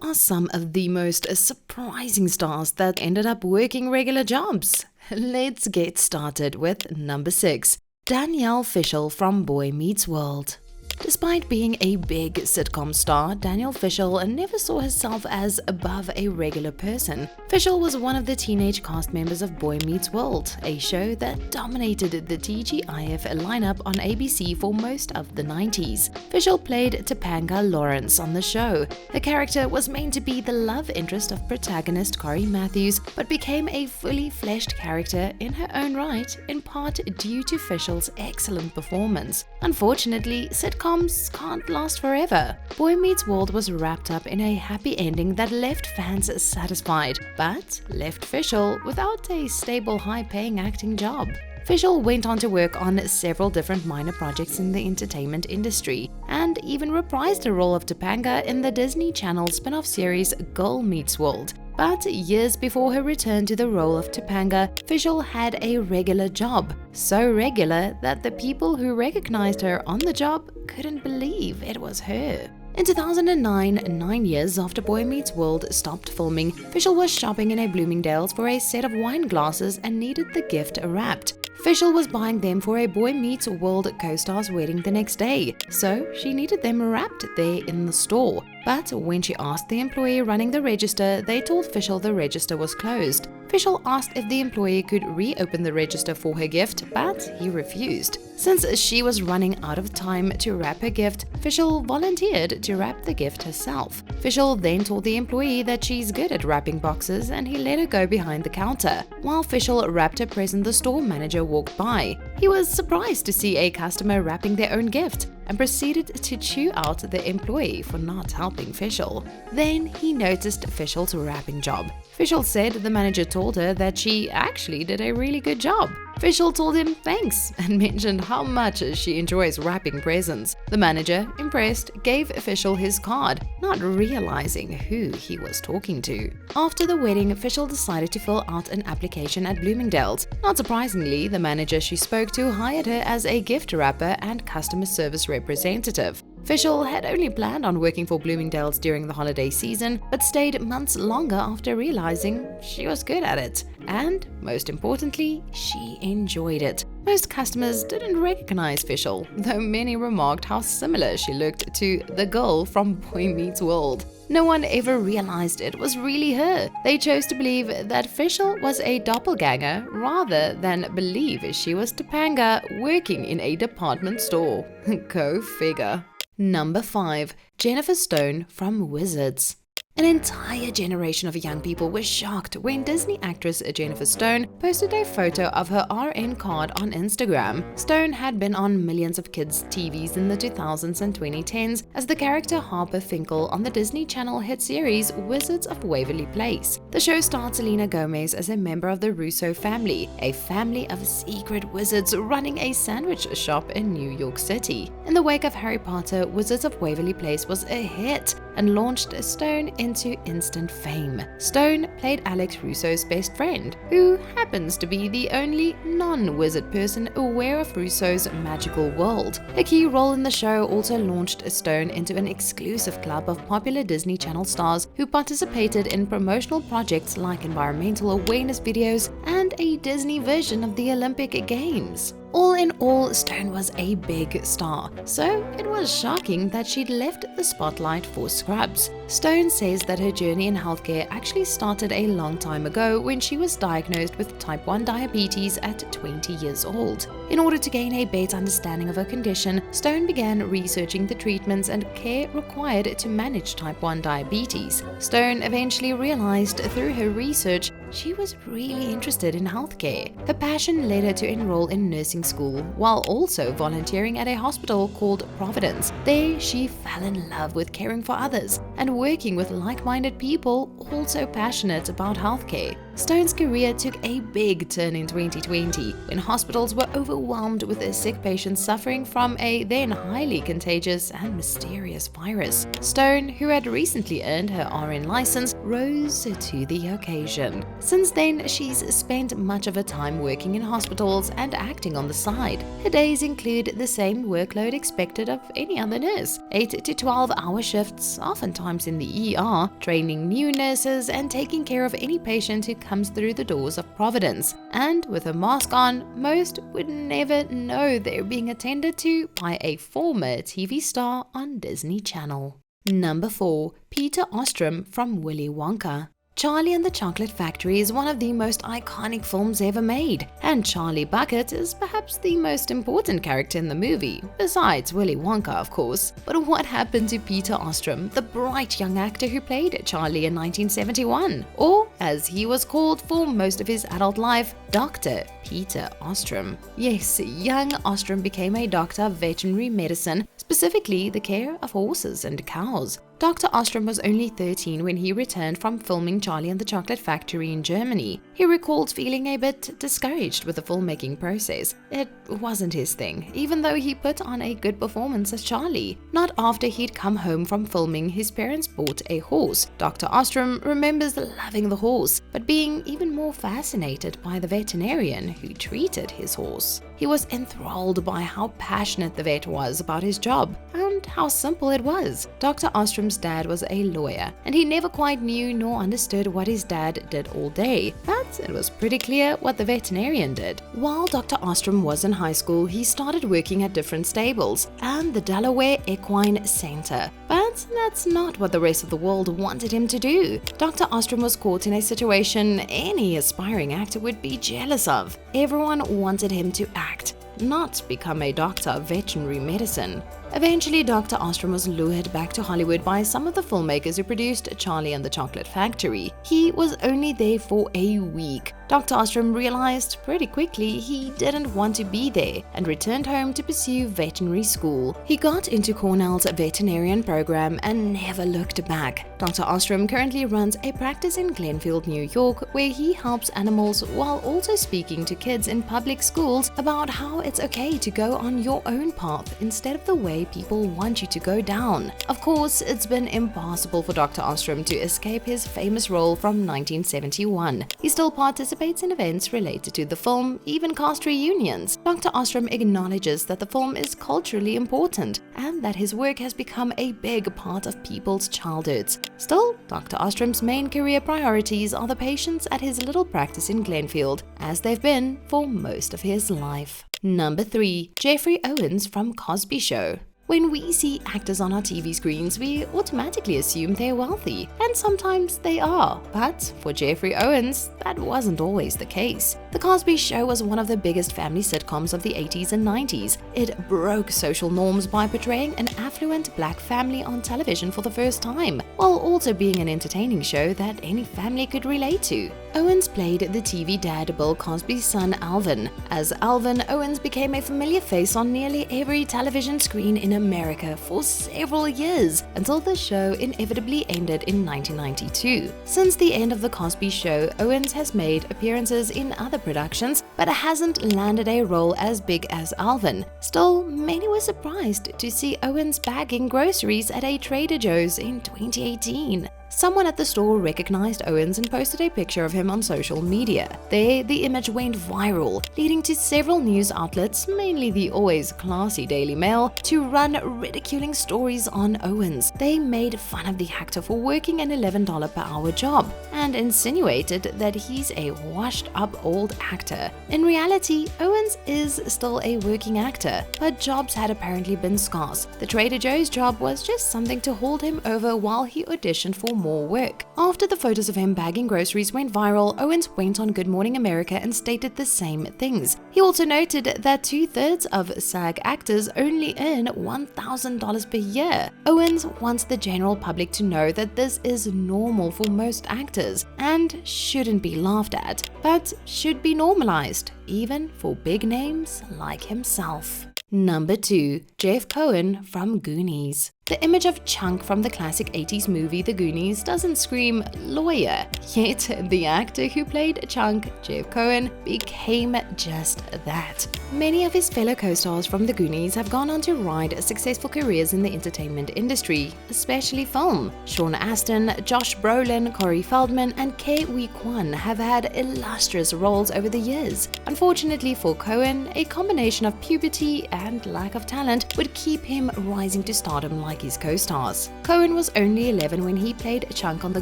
are some of the most surprising stars that ended up working regular jobs. Let's get started with number 6, Danielle Fishel from Boy Meets World. Despite being a big sitcom star, Danielle Fishel never saw herself as above a regular person. Fishel was one of the teenage cast members of Boy Meets World, a show that dominated the TGIF lineup on ABC for most of the 90s. Fishel played Topanga Lawrence on the show. The character was meant to be the love interest of protagonist Corey Matthews, but became a fully fleshed character in her own right, in part due to Fishel's excellent performance. Unfortunately, sitcoms can't last forever. Boy Meets World was wrapped up in a happy ending that left fans satisfied, but left Fishel without a stable, high-paying acting job. Fishel went on to work on several different minor projects in the entertainment industry, and even reprised the role of Topanga in the Disney Channel spin-off series Girl Meets World. But years before her return to the role of Topanga, Fishel had a regular job, so regular that the people who recognized her on the job couldn't believe it was her. In 2009, 9 years after Boy Meets World stopped filming, Fishel was shopping in a Bloomingdale's for a set of wine glasses and needed the gift wrapped. Fishel was buying them for a Boy Meets World co-star's wedding the next day, so she needed them wrapped there in the store. But when she asked the employee running the register, they told Fishel the register was closed. Fishel asked if the employee could reopen the register for her gift, but he refused. Since she was running out of time to wrap her gift, Fishel volunteered to wrap the gift herself. Fishel then told the employee that she's good at wrapping boxes, and he let her go behind the counter. While Fishel wrapped her present, the store manager walked by. He was surprised to see a customer wrapping their own gift, and proceeded to chew out the employee for not helping Fishel. Then he noticed Fishel's wrapping job. Fishel said the manager told her that she actually did a really good job. Fishel told him thanks and mentioned how much she enjoys wrapping presents. The manager, impressed, gave Fishel his card, not realizing who he was talking to. After the wedding, Fishel decided to fill out an application at Bloomingdale's. Not surprisingly, the manager she spoke to hired her as a gift wrapper and customer service representative. Fishel had only planned on working for Bloomingdale's during the holiday season, but stayed months longer after realizing she was good at it. And, most importantly, she enjoyed it. Most customers didn't recognize Fishel, though many remarked how similar she looked to the girl from Boy Meets World. No one ever realized it was really her. They chose to believe that Fishel was a doppelganger rather than believe she was Topanga working in a department store. Go figure. Number 5, Jennifer Stone from Wizards. An entire generation of young people were shocked when Disney actress Jennifer Stone posted a photo of her RN card on Instagram. Stone had been on millions of kids' TVs in the 2000s and 2010s as the character Harper Finkel on the Disney Channel hit series Wizards of Waverly Place. The show starred Selena Gomez as a member of the Russo family, a family of secret wizards running a sandwich shop in New York City. In the wake of Harry Potter, Wizards of Waverly Place was a hit and launched Stone into instant fame. Stone played Alex Russo's best friend, who happens to be the only non-wizard person aware of Russo's magical world. A key role in the show also launched Stone into an exclusive club of popular Disney Channel stars who participated in promotional projects like environmental awareness videos and a Disney version of the Olympic Games. All in all, Stone was a big star, so it was shocking that she'd left the spotlight for Scrubs. Stone says that her journey in healthcare actually started a long time ago when she was diagnosed with type 1 diabetes at 20 years old. In order to gain a better understanding of her condition, Stone began researching the treatments and care required to manage type 1 diabetes. Stone eventually realized through her research she was really interested in healthcare. Her passion led her to enroll in nursing school, while also volunteering at a hospital called Providence. There, she fell in love with caring for others and working with like-minded people also passionate about healthcare. Stone's career took a big turn in 2020 when hospitals were overwhelmed with their sick patients suffering from a then highly contagious and mysterious virus. Stone, who had recently earned her RN license, rose to the occasion. Since then, she's spent much of her time working in hospitals and acting on the side. Her days include the same workload expected of any other nurse: 8 to 12-hour shifts, oftentimes in the ER, training new nurses and taking care of any patient who comes through the doors of Providence. And with a mask on, most would never know they're being attended to by a former TV star on Disney Channel. Number 4. Peter Ostrom from Willy Wonka. Charlie and the Chocolate Factory is one of the most iconic films ever made, and Charlie Bucket is perhaps the most important character in the movie, besides Willy Wonka, of course. But what happened to Peter Ostrom, the bright young actor who played Charlie in 1971? Or, as he was called for most of his adult life, Dr. Peter Ostrom. Yes, young Ostrom became a doctor of veterinary medicine, specifically the care of horses and cows. Dr. Ostrom was only 13 when he returned from filming Charlie and the Chocolate Factory in Germany. He recalled feeling a bit discouraged with the filmmaking process. It wasn't his thing, even though he put on a good performance as Charlie. Not after he'd come home from filming, his parents bought a horse. Dr. Ostrom remembers loving the horse, but being even more fascinated by the veterinarian who treated his horse. He was enthralled by how passionate the vet was about his job and how simple it was. Dr. Ostrom's dad was a lawyer, and he never quite knew nor understood what his dad did all day, but it was pretty clear what the veterinarian did. While Dr. Ostrom was in high school, he started working at different stables and the Delaware Equine Center. But that's not what the rest of the world wanted him to do. Dr. Ostrom was caught in a situation any aspiring actor would be jealous of. Everyone wanted him to act, not become a doctor of veterinary medicine. Eventually, Dr. Ostrom was lured back to Hollywood by some of the filmmakers who produced Charlie and the Chocolate Factory. He was only there for a week. Dr. Ostrom realized pretty quickly he didn't want to be there and returned home to pursue veterinary school. He got into Cornell's veterinarian program and never looked back. Dr. Ostrom currently runs a practice in Glenfield, New York, where he helps animals while also speaking to kids in public schools about how it's okay to go on your own path instead of the way people want you to go down. Of course, it's been impossible for Dr. Ostrom to escape his famous role from 1971. He still participates in events related to the film, even cast reunions. Dr. Ostrom acknowledges that the film is culturally important and that his work has become a big part of people's childhoods. Still, Dr. Ostrom's main career priorities are the patients at his little practice in Glenfield, as they've been for most of his life. Number 3. Jeffrey Owens from Cosby Show. When we see actors on our TV screens, we automatically assume they're wealthy, and sometimes they are. But for Jeffrey Owens, that wasn't always the case. The Cosby Show was one of the biggest family sitcoms of the 80s and 90s. It broke social norms by portraying an affluent black family on television for the first time, while also being an entertaining show that any family could relate to. Owens played the TV dad Bill Cosby's son Alvin. As Alvin, Owens became a familiar face on nearly every television screen in America for several years, until the show inevitably ended in 1992. Since the end of The Cosby Show, Owens has made appearances in other productions, but hasn't landed a role as big as Alvin. Still, many were surprised to see Owens bagging groceries at a Trader Joe's in 2018. Someone at the store recognized Owens and posted a picture of him on social media. There, the image went viral, leading to several news outlets, mainly the always classy Daily Mail, to run ridiculing stories on Owens. They made fun of the actor for working an $11 per hour job and insinuated that he's a washed-up old actor. In reality, Owens is still a working actor, but jobs had apparently been scarce. The Trader Joe's job was just something to hold him over while he auditioned for more work. After the photos of him bagging groceries went viral, Owens went on Good Morning America and stated the same things. He also noted that 2/3 of SAG actors only earn $1,000 per year. Owens wants the general public to know that this is normal for most actors and shouldn't be laughed at, but should be normalized, even for big names like himself. Number 2. Jeff Cohen from Goonies. The image of Chunk from the classic 80s movie The Goonies doesn't scream lawyer, yet the actor who played Chunk, Jeff Cohen, became just that. Many of his fellow co-stars from The Goonies have gone on to ride successful careers in the entertainment industry, especially film. Sean Astin, Josh Brolin, Corey Feldman, and Ke Huy Quan have had illustrious roles over the years. Unfortunately for Cohen, a combination of puberty and lack of talent would keep him rising to stardom like his co-stars. Cohen was only 11 when he played Chunk on The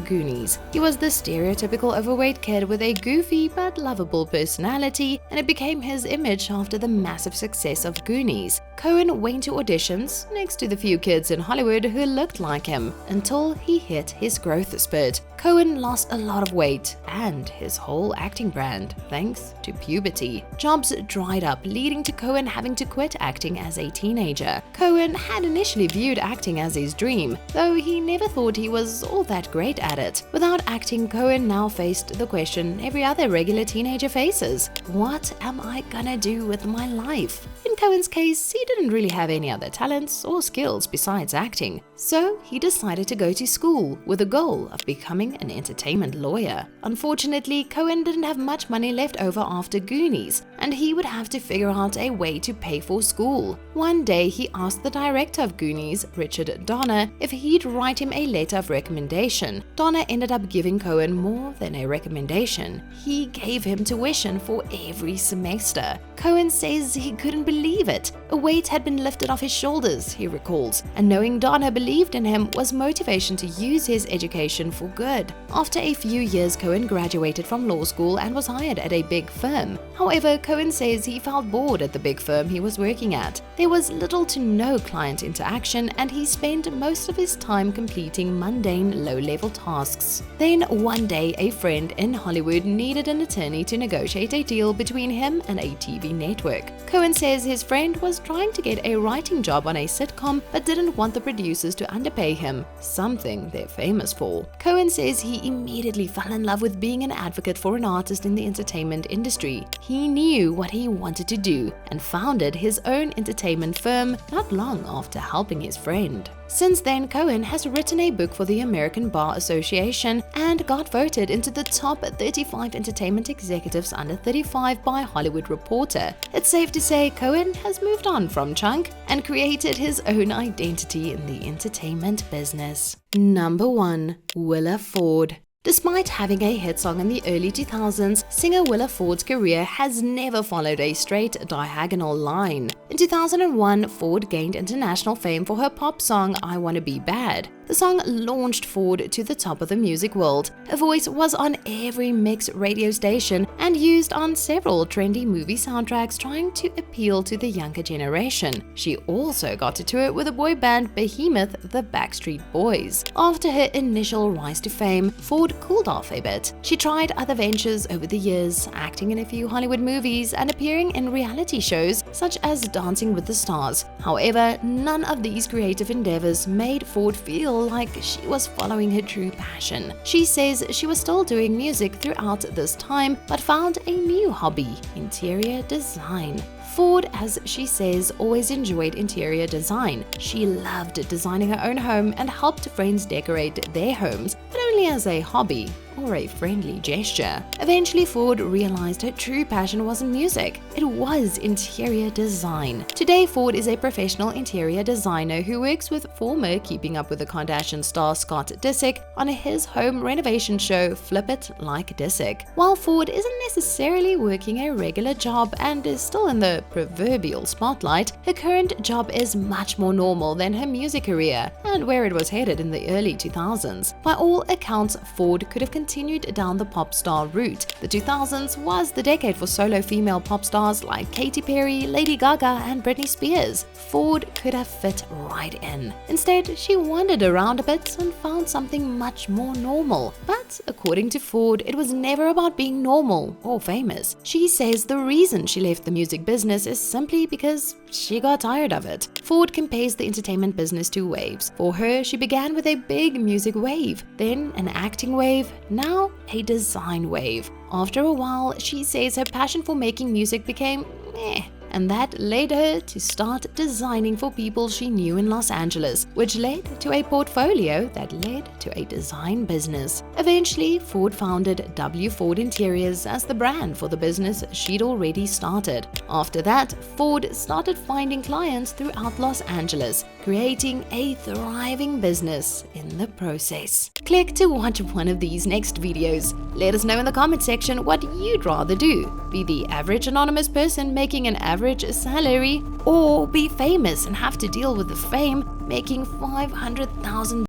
Goonies. He was the stereotypical overweight kid with a goofy but lovable personality, and it became his image after the massive success of Goonies. Cohen went to auditions next to the few kids in Hollywood who looked like him until he hit his growth spurt. Cohen lost a lot of weight and his whole acting brand thanks to puberty. Jobs dried up, leading to Cohen having to quit acting as a teenager. Cohen had initially viewed acting as his dream, though he never thought he was all that great at it. Without acting, Cohen now faced the question every other regular teenager faces: what am I gonna do with my life? In Cohen's case, he didn't really have any other talents or skills besides acting, so he decided to go to school with the goal of becoming an entertainment lawyer. Unfortunately, Cohen didn't have much money left over after Goonies, and he would have to figure out a way to pay for school. One day, he asked the director of Goonies, Richard Donner, if he'd write him a letter of recommendation. Donner ended up giving Cohen more than a recommendation. He gave him tuition for every semester. Cohen says he couldn't believe it. A weight had been lifted off his shoulders, he recalls, and knowing Donner believed in him was motivation to use his education for good. After a few years, Cohen graduated from law school and was hired at a big firm. However, Cohen says he felt bored at the big firm he was working at. There was little to no client interaction, and he spent most of his time completing mundane, low-level tasks. Then one day, a friend in Hollywood needed an attorney to negotiate a deal between him and a TV network. Cohen says his friend was trying to get a writing job on a sitcom but didn't want the producers to underpay him, something they're famous for. Cohen says he immediately fell in love with being an advocate for an artist in the entertainment industry. He knew what he wanted to do and founded his own entertainment firm not long after helping his friend. Since then, Cohen has written a book for the American Bar Association and got voted into the top 35 entertainment executives under 35 by Hollywood Reporter. It's safe to say Cohen has moved on from Chunk and created his own identity in the entertainment business. Number 1. Willa Ford. Despite having a hit song in the early 2000s, singer Willa Ford's career has never followed a straight, diagonal line. In 2001, Ford gained international fame for her pop song I Wanna Be Bad. The song launched Ford to the top of the music world. Her voice was on every mix radio station and used on several trendy movie soundtracks trying to appeal to the younger generation. She also got to tour with the boy band behemoth the Backstreet Boys. After her initial rise to fame, Ford cooled off a bit. She tried other ventures over the years, acting in a few Hollywood movies and appearing in reality shows such as Dancing with the Stars. However, none of these creative endeavors made Ford feel like she was following her true passion. She says she was still doing music throughout this time, but found a new hobby: interior design. Ford, as she says, always enjoyed interior design. She loved designing her own home and helped friends decorate their homes, but only as a hobby or a friendly gesture. Eventually, Ford realized her true passion wasn't music, it was interior design. Today, Ford is a professional interior designer who works with former Keeping Up with the Kardashians star Scott Disick on his home renovation show Flip It Like Disick. While Ford isn't necessarily working a regular job and is still in the proverbial spotlight, her current job is much more normal than her music career and where it was headed in the early 2000s. By all accounts, Ford could have continued down the pop star route. The 2000s was the decade for solo female pop stars like Katy Perry, Lady Gaga, and Britney Spears. Ford could have fit right in. Instead, she wandered around a bit and found something much more normal. But according to Ford, it was never about being normal or famous. She says the reason she left the music business is simply because she got tired of it. Ford compares the entertainment business to waves. For her, she began with a big music wave, then an acting wave, now a design wave. After a while, she says her passion for making music became meh, and that led her to start designing for people she knew in Los Angeles, which led to a portfolio that led to a design business. Eventually, Ford founded W. Ford Interiors as the brand for the business she'd already started. After that, Ford started finding clients throughout Los Angeles, creating a thriving business in the process. Click to watch one of these next videos. Let us know in the comment section what you'd rather do: be the average anonymous person making an average salary, or be famous and have to deal with the fame making $500,000